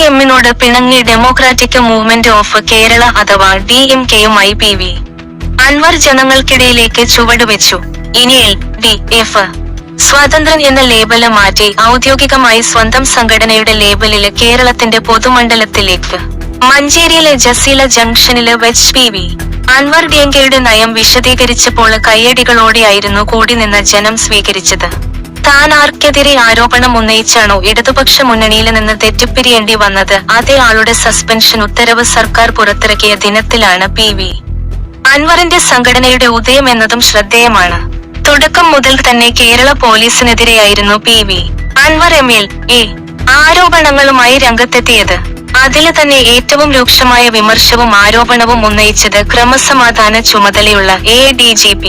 CPM-നോട് പിണങ്ങി democratic movement of Kerala അഥവാ DMK-യുമായി PV Anwar ജനങ്ങൾക്കിടയിലേക്ക് ചുവടുവെച്ചു. ഇനി LDF സ്വതന്ത്രൻ എന്ന ലേബല് മാറ്റി ഔദ്യോഗികമായി സ്വന്തം സംഘടനയുടെ ലേബലില് കേരളത്തിന്റെ പൊതുമണ്ഡലത്തിലേക്ക് മഞ്ചേരിയിലെ ജസീല ജംഗ്ഷനില് വെച്ച് PV അൻവർ DMK-യുടെ നയം വിശദീകരിച്ചപ്പോൾ കയ്യടികളോടെയായിരുന്നു കൂടി നിന്ന് ജനം സ്വീകരിച്ചത്. താൻ ആർക്കെതിരെ ആരോപണം ഉന്നയിച്ചാണോ ഇടതുപക്ഷ മുന്നണിയിൽ നിന്ന് തെറ്റിപ്പിരിയേണ്ടി വന്നത്, അതേ ആളുടെ സസ്പെൻഷൻ ഉത്തരവ് സർക്കാർ പുറത്തിറക്കിയ ദിനത്തിലാണ് PV അൻവറിന്റെ സംഘടനയുടെ ഉദയം എന്നതും ശ്രദ്ധേയമാണ്. തുടക്കം മുതൽ തന്നെ കേരള പോലീസിനെതിരെയായിരുന്നു PV അൻവർ MLA ആരോപണങ്ങളുമായി രംഗത്തെത്തിയത്. അതില് തന്നെ ഏറ്റവും രൂക്ഷമായ വിമർശവും ആരോപണവും ഉന്നയിച്ചത് ക്രമസമാധാന ചുമതലയുള്ള ADGP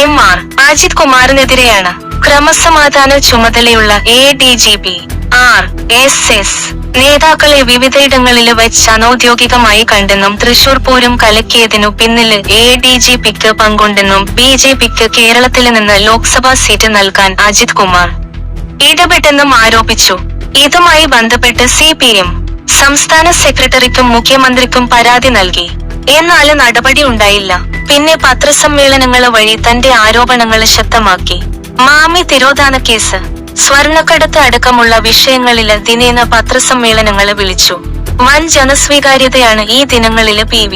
MR അജിത് കുമാറിനെതിരെയാണ്. ക്രമസമാധാന ചുമതലയുള്ള ADGP RSS നേതാക്കളെ വിവിധയിടങ്ങളില് വെച്ച് അനൌദ്യോഗികമായി കണ്ടെന്നും തൃശൂർ പൂരം കലക്കിയതിനു പിന്നില് ADGPക്ക് പങ്കുണ്ടെന്നും BJPക്ക് കേരളത്തില് നിന്ന് ലോക്സഭാ സീറ്റ് നൽകാൻ അജിത് കുമാർ ഇടപെട്ടെന്നും ആരോപിച്ചു. ഇതുമായി ബന്ധപ്പെട്ട് CPM സംസ്ഥാന സെക്രട്ടറിക്കും മുഖ്യമന്ത്രിക്കും പരാതി നൽകി. എന്നാല് നടപടി ഉണ്ടായില്ല. പിന്നെ പത്രസമ്മേളനങ്ങള് വഴി തന്റെ ആരോപണങ്ങള് ശക്തമാക്കി. മാമി തിരോധാന കേസ്, സ്വർണ്ണക്കടത്ത് അടക്കമുള്ള വിഷയങ്ങളില് ദിനേന പത്രസമ്മേളനങ്ങള് വിളിച്ചു. വൻ ജനസ്വീകാര്യതയാണ് ഈ ദിനങ്ങളില് PV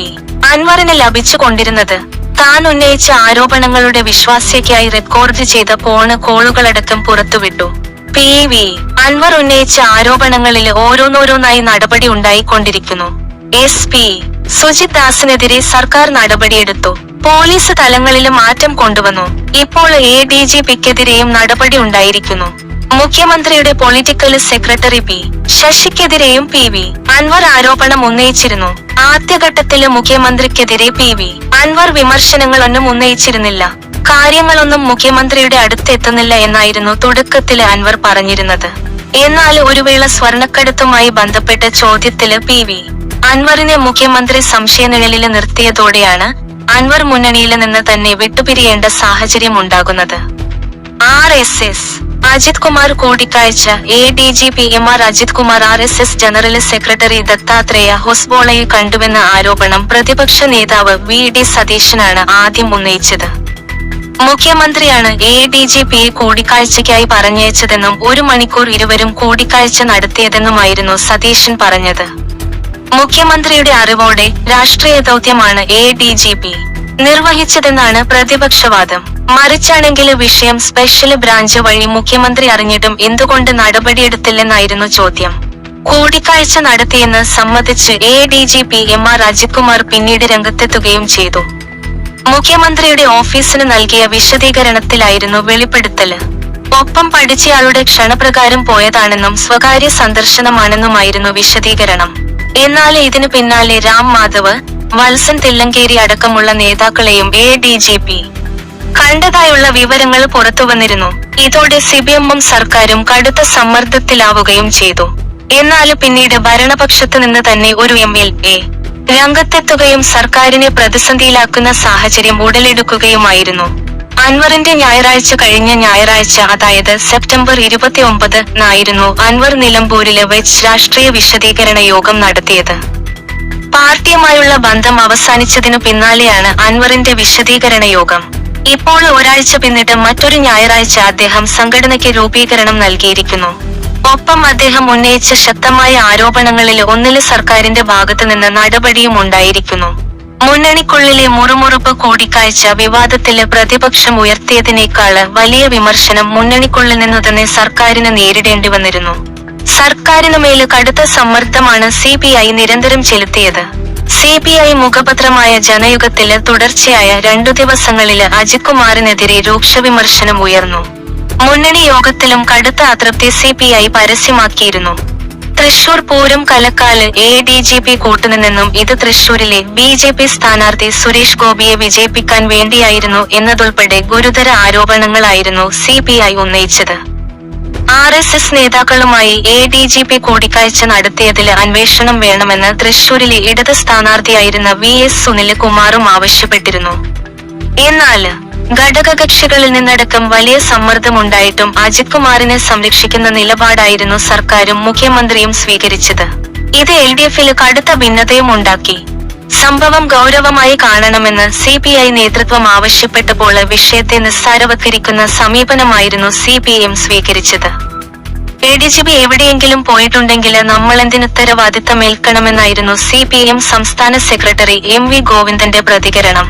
അൻവറിന് ലഭിച്ചുകൊണ്ടിരുന്നത്. താൻ ഉന്നയിച്ച ആരോപണങ്ങളുടെ വിശ്വാസ്യതയ്ക്കായി റെക്കോർഡ് ചെയ്ത ഫോണ് കോളുകളടക്കം പുറത്തുവിട്ടു. PV അൻവർ ഉന്നയിച്ച ആരോപണങ്ങളില് ഓരോന്നോരോന്നായി നടപടി ഉണ്ടായിക്കൊണ്ടിരിക്കുന്നു. SP സുജിത് ദാസിനെതിരെ സർക്കാർ നടപടിയെടുത്തു. പോലീസ് തലങ്ങളില് മാറ്റം കൊണ്ടുവന്നു. ഇപ്പോൾ ADGPക്കെതിരെയും നടപടി ഉണ്ടായിരിക്കുന്നു. മുഖ്യമന്ത്രിയുടെ പൊളിറ്റിക്കൽ സെക്രട്ടറി P ശശിക്കെതിരെയും PV അൻവർ ആരോപണം ഉന്നയിച്ചിരുന്നു. ആദ്യഘട്ടത്തില് മുഖ്യമന്ത്രിക്കെതിരെ PV അൻവർ വിമർശനങ്ങളൊന്നും ഉന്നയിച്ചിരുന്നില്ല. കാര്യങ്ങളൊന്നും മുഖ്യമന്ത്രിയുടെ അടുത്തെത്തുന്നില്ല എന്നായിരുന്നു തുടക്കത്തില് അൻവർ പറഞ്ഞിരുന്നത്. എന്നാൽ ഒരു വേള സ്വർണ്ണക്കടത്തുമായി ബന്ധപ്പെട്ട ചോദ്യത്തില് PV അൻവറിനെ മുഖ്യമന്ത്രി സംശയനിഴലില് നിർത്തിയതോടെയാണ് അൻവർ മുന്നണിയിൽ നിന്ന് തന്നെ വിട്ടുപിരിയേണ്ട സാഹചര്യം ഉണ്ടാകുന്നത്. RSS അജിത് കുമാർ കൂടിക്കാഴ്ച. ADGP MR Ajith Kumar RSS general secretary Dattatreya ഹൊസ്ബോളയെ കണ്ടുവെന്ന ആരോപണം പ്രതിപക്ഷ നേതാവ് VD സതീശനാണ് ആദ്യം ഉന്നയിച്ചത്. മുഖ്യമന്ത്രിയാണ് ADGPയെ കൂടിക്കാഴ്ചയ്ക്കായി പറഞ്ഞയച്ചതെന്നും 1 മണിക്കൂർ ഇരുവരും കൂടിക്കാഴ്ച നടത്തിയതെന്നുമായിരുന്നു സതീശൻ പറഞ്ഞത്. മുഖ്യമന്ത്രിയുടെ അറിവോടെ രാഷ്ട്രീയ ദൗത്യമാണ് ADGP നിർവഹിച്ചതെന്നാണ് പ്രതിപക്ഷവാദം. മറിച്ചാണെങ്കില് വിഷയം സ്പെഷ്യൽ ബ്രാഞ്ച് വഴി മുഖ്യമന്ത്രി അറിഞ്ഞിട്ടും എന്തുകൊണ്ട് നടപടിയെടുത്തില്ലെന്നായിരുന്നു ചോദ്യം. കൂടിക്കാഴ്ച നടത്തിയെന്ന് സമ്മതിച്ച് ADGP MR അജിത് കുമാർ പിന്നീട് രംഗത്തെത്തുകയും ചെയ്തു. മുഖ്യമന്ത്രിയുടെ ഓഫീസിന് നൽകിയ വിശദീകരണത്തിലായിരുന്നു വെളിപ്പെടുത്തല്. ഒപ്പം പഠിച്ചയാളുടെ ക്ഷണപ്രകാരം പോയതാണെന്നും സ്വകാര്യ സന്ദർശനമാണെന്നുമായിരുന്നു വിശദീകരണം. എന്നാൽ ഇതിനു പിന്നാലെ രാം മാധവ്, വത്സൻ തില്ലങ്കേരി അടക്കമുള്ള നേതാക്കളെയും ADGP കണ്ടതായുള്ള വിവരങ്ങൾ പുറത്തുവന്നിരുന്നു. ഇതോടെ CPM-ഉം സർക്കാരും കടുത്ത സമ്മർദ്ദത്തിലാവുകയും ചെയ്തു. എന്നാൽ പിന്നീട് ഭരണപക്ഷത്ത് നിന്ന് തന്നെ ഒരു MLA രംഗത്തെത്തുകയും സർക്കാരിനെ പ്രതിസന്ധിയിലാക്കുന്ന സാഹചര്യം ഉടലെടുക്കുകയുമായിരുന്നു. അൻവറിന്റെ ഞായറാഴ്ച കഴിഞ്ഞ ഞായറാഴ്ച, അതായത് സെപ്റ്റംബർ 29-നായിരുന്നു അൻവർ നിലമ്പൂരില് വെച്ച് രാഷ്ട്രീയ വിശദീകരണ യോഗം നടത്തിയത്. പാർട്ടിയുമായുള്ള ബന്ധം അവസാനിച്ചതിനു പിന്നാലെയാണ് അൻവറിന്റെ വിശദീകരണ യോഗം. ഇപ്പോൾ ഒരാഴ്ച പിന്നിട്ട് മറ്റൊരു ഞായറാഴ്ച അദ്ദേഹം സംഘടനയ്ക്ക് രൂപീകരണം നൽകിയിരിക്കുന്നു. ഒപ്പം അദ്ദേഹം ഉന്നയിച്ച ശക്തമായ ആരോപണങ്ങളില് ഒന്നില് സർക്കാരിന്റെ ഭാഗത്തു നിന്ന് നടപടിയും ഉണ്ടായിരിക്കുന്നു. മുന്നണിക്കുള്ളിലെ മുറുമുറുപ്പ് കൂടിക്കാഴ്ച വിവാദത്തില് പ്രതിപക്ഷം ഉയർത്തിയതിനേക്കാള് വലിയ വിമർശനം മുന്നണിക്കുള്ളിൽ നിന്നു തന്നെ സർക്കാരിന് നേരിടേണ്ടി വന്നിരുന്നു. സർക്കാരിനുമേല് കടുത്ത സമ്മർദ്ദമാണ് CPI നിരന്തരം ചെലുത്തിയത്. CPI മുഖപത്രമായ ജനയുഗത്തില് തുടർച്ചയായ 2 ദിവസങ്ങളില് അജിത് കുമാറിനെതിരെ രൂക്ഷ വിമർശനം ഉയർന്നു. മുന്നണി യോഗത്തിലും കടുത്ത അതൃപ്തി CPI പരസ്യമാക്കിയിരുന്നു. തൃശൂർ പൂരം കലക്കാല് ADGP കൂട്ടുനിന്നെന്നും ഇത് തൃശൂരിലെ BJP സ്ഥാനാർത്ഥി സുരേഷ് ഗോപിയെ വിജയിപ്പിക്കാൻ വേണ്ടിയായിരുന്നു എന്നതുൾപ്പെടെ ഗുരുതര ആരോപണങ്ങളായിരുന്നു CPI ഉന്നയിച്ചത്. RSS നേതാക്കളുമായി ADGP കൂടിക്കാഴ്ച നടത്തിയതില് അന്വേഷണം വേണമെന്ന് തൃശൂരിലെ ഇടത് സ്ഥാനാർത്ഥിയായിരുന്ന VS സുനിൽകുമാറും ആവശ്യപ്പെട്ടിരുന്നു. എന്നാല് ഘടകകക്ഷികളിൽ നിന്നടക്കം വലിയ സമ്മർദ്ദമുണ്ടായിട്ടും അജിത് കുമാറിനെ സംരക്ഷിക്കുന്ന നിലപാടായിരുന്നു സർക്കാരും മുഖ്യമന്ത്രിയും സ്വീകരിച്ചത്. ഇത് LDF-ൽ കടുത്ത ഭിന്നതയും ഉണ്ടാക്കി. സംഭവം ഗൗരവമായി കാണണമെന്ന് CPI നേതൃത്വം ആവശ്യപ്പെട്ടപ്പോൾ വിഷയത്തെ നിസ്സാരവത്കരിക്കുന്ന സമീപനമായിരുന്നു CPM സ്വീകരിച്ചത്. ADGP എവിടെയെങ്കിലും പോയിട്ടുണ്ടെങ്കിൽ നമ്മളെന്തിനുത്തരവാദിത്തം ഏൽക്കണമെന്നായിരുന്നു CPM സംസ്ഥാന സെക്രട്ടറി MV ഗോവിന്ദന്റെ പ്രതികരണം.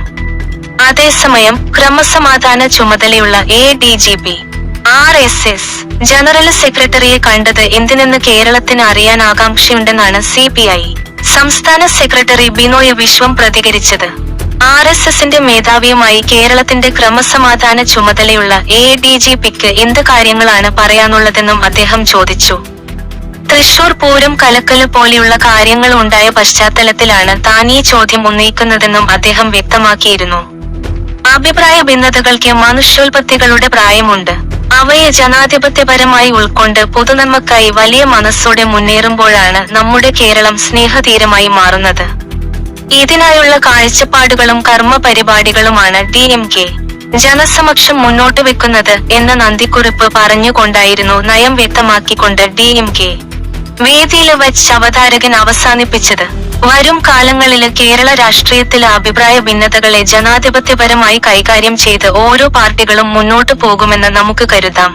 അതേസമയം ക്രമസമാധാന ചുമതലയുള്ള ADGP RSS ജനറൽ സെക്രട്ടറിയെ കണ്ടത് എന്തിനെന്ന് കേരളത്തിന് അറിയാൻ ആകാംക്ഷയുണ്ടെന്നാണ് CPI സംസ്ഥാന സെക്രട്ടറി ബിനോയ് വിശ്വം പ്രതികരിച്ചത്. RSSന്റെ മേധാവിയുമായി കേരളത്തിന്റെ ക്രമസമാധാന ചുമതലയുള്ള ADGPക്ക് എന്ത് കാര്യങ്ങളാണ് പറയാനുള്ളതെന്നും അദ്ദേഹം ചോദിച്ചു. തൃശൂർ പൂരം കലക്കല് പോലെയുള്ള കാര്യങ്ങൾ ഉണ്ടായ പശ്ചാത്തലത്തിലാണ് താൻ ഈ ചോദ്യം ഉന്നയിക്കുന്നതെന്നും അദ്ദേഹം വ്യക്തമാക്കിയിരുന്നു. അഭിപ്രായ ഭിന്നതകൾക്ക് മനുഷ്യോൽപത്തികളുടെ പ്രായമുണ്ട്. അവയെ ജനാധിപത്യപരമായി ഉൾക്കൊണ്ട് പൊതുനന്മക്കായി വലിയ മനസ്സോടെ മുന്നേറുമ്പോഴാണ് നമ്മുടെ കേരളം സ്നേഹതീരമായി മാറുന്നത്. ഇതിനായുള്ള കാഴ്ചപ്പാടുകളും കർമ്മ പരിപാടികളുമാണ് DMK ജനസമക്ഷം മുന്നോട്ട് വെക്കുന്നത് എന്ന നന്ദിക്കുറിപ്പ് പറഞ്ഞുകൊണ്ടായിരുന്നു നയം വ്യക്തമാക്കിക്കൊണ്ട് DMK വേദിയിൽ വച്ച് അവതാരകൻ അവസാനിപ്പിച്ചത്. വരും കാലങ്ങളില് കേരള രാഷ്ട്രീയത്തിലെ അഭിപ്രായ ഭിന്നതകളെ ജനാധിപത്യപരമായി കൈകാര്യം ചെയ്ത് ഓരോ പാർട്ടികളും മുന്നോട്ടു പോകുമെന്ന് നമുക്ക് കരുതാം.